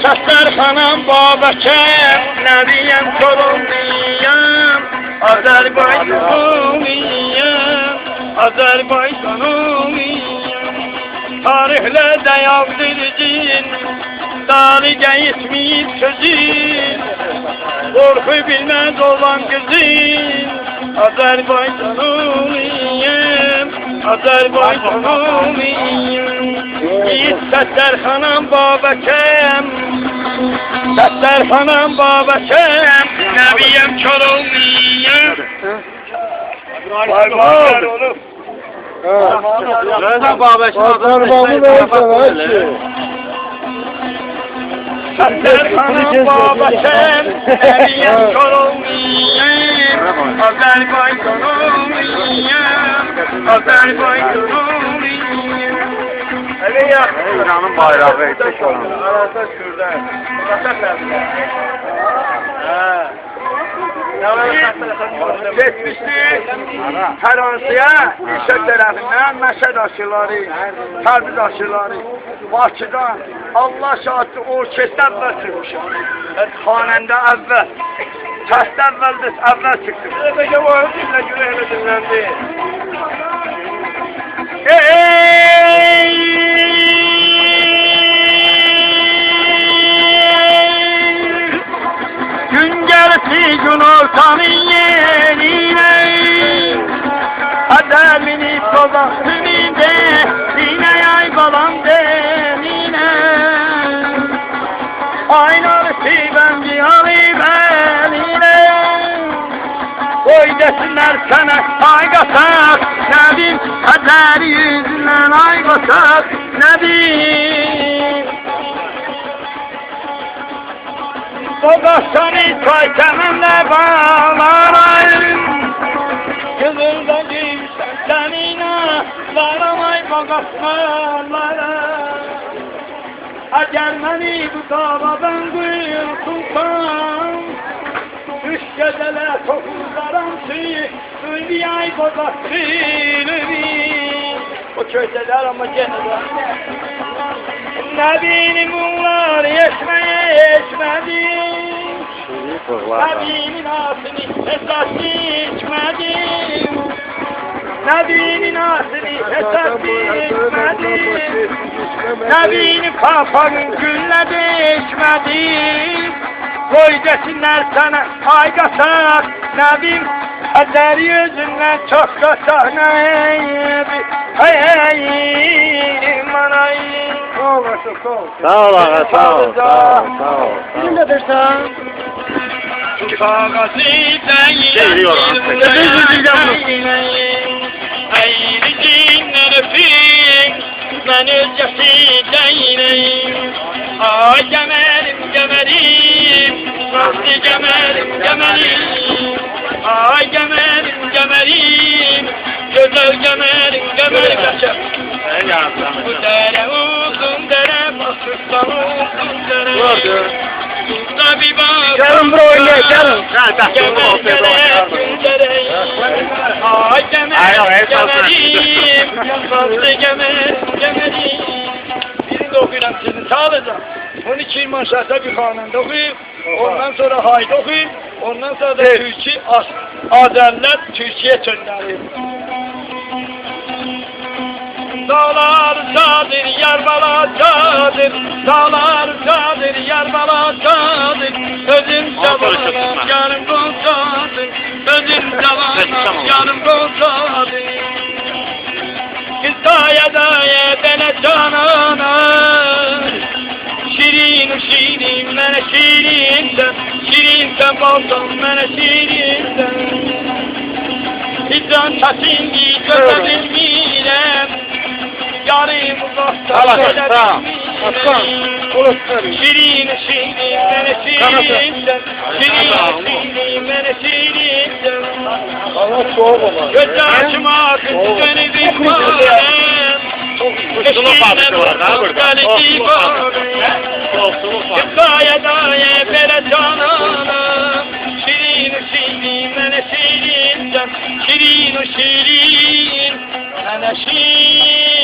Səslərxanam Babəkəm, Nəbiyəm Kolombiyəm, Azərbaycanlıyəm, Azərbaycanlıyım. Tarihlərdə yazılır, tarixə etməyib sözün, qorxu bilməz olan qızın, Azərbaycanlıyım, Azərbaycanlıyım. Səslərxanam Babəkəm, Səslərxanam Babəkəm, Nəbiyəm Kolombiyəm. Baybar olur. Nereden Babəkəm adını Səslərxanam Babəkəm, Nəbiyəm Kolombiyəm, Azərbaycanlıyım, Azərbaycanlıyım. İranın bayrağı eksik olan. Arada şuradan. Geçmiştik Fransa'ya, İşək tərəfindən Məşəd aşıları, Tərbiz aşıları, Bakıdan Allah şahidi orkestr əvvəl çıxmışım. Xanəndə əvvəl, səsdə əvvəl çıxdım. Peki bu dinlə görə elə dinləndi. Gün gəlsi gün ortanın yerine, Ademini sokağını de, yine yay balam deline. Aynarısı ben cihanı beline, koy desinler sana ay kasak, Nedim kader yüzünden ay kasak, Nedim. Sokaksanı koy temende bağlarayım, Kızılda giysen senine, varamay bakasmalara. Eğer beni bu davadan kuyursunsan, üç geceler topuzlarım suyu, bir ay bozaksın. O köydeler ama gene de. Ne bileyim bunlar yeşmedim. Nebi'nin asını esas içmedim. Nebi'nin asını esas içmedim. Nebi'nin kafanın güllə değişmedim. Koy desinler sana ay kasak, Nebim Azər yüzündən çok kasak, Nebi hey manay. Sağ ol ağa, sağ ol. Bizim de dersen. Kağası değil, Eğri cinler öpün, ben özgesi değilim. Ay gemerim, gemerim, nasıl gemerim, gemerim. Ay gemerim, gemerim, güzel gemerim, gemerim. Bu dere uzun dere, basırsan uzun dere. Tabi bak, Gelin buraya oynayın, gelin. gemerim, gemerim. Ay gemerim, gemerim, nasıl gemerim, gemerim. Birinde okuyuram sizin sağlayacağım. 12 İlman Şahs'a bir kanunda okuyup, ondan sonra haydi okuyup, ondan sonra da Türkçe, Azerler Türkçe'ye çöndürüyor. Dağlar çadır, yar balacadır, dağlar çadır, yar balacadır, özüm cavanım, yarım kolcadır, özüm cavanım, yarım kolcadır. Kızdaya daya dene canana, şirin şirin mene şirinsen, şirinsen baldan mene şirinsen. Hicran çatingi gözebilmirem, yarım uzakta gözebilmirem. Şirin şirin mene şirinsen, şirin şirin mene şirinsen. Göz açma kızgını bir bağırem, eşkinle bakmalı civarem. Kızdaya daya bere cananam, şirin şirin mene şirinsen, şirin şirin mene şirin.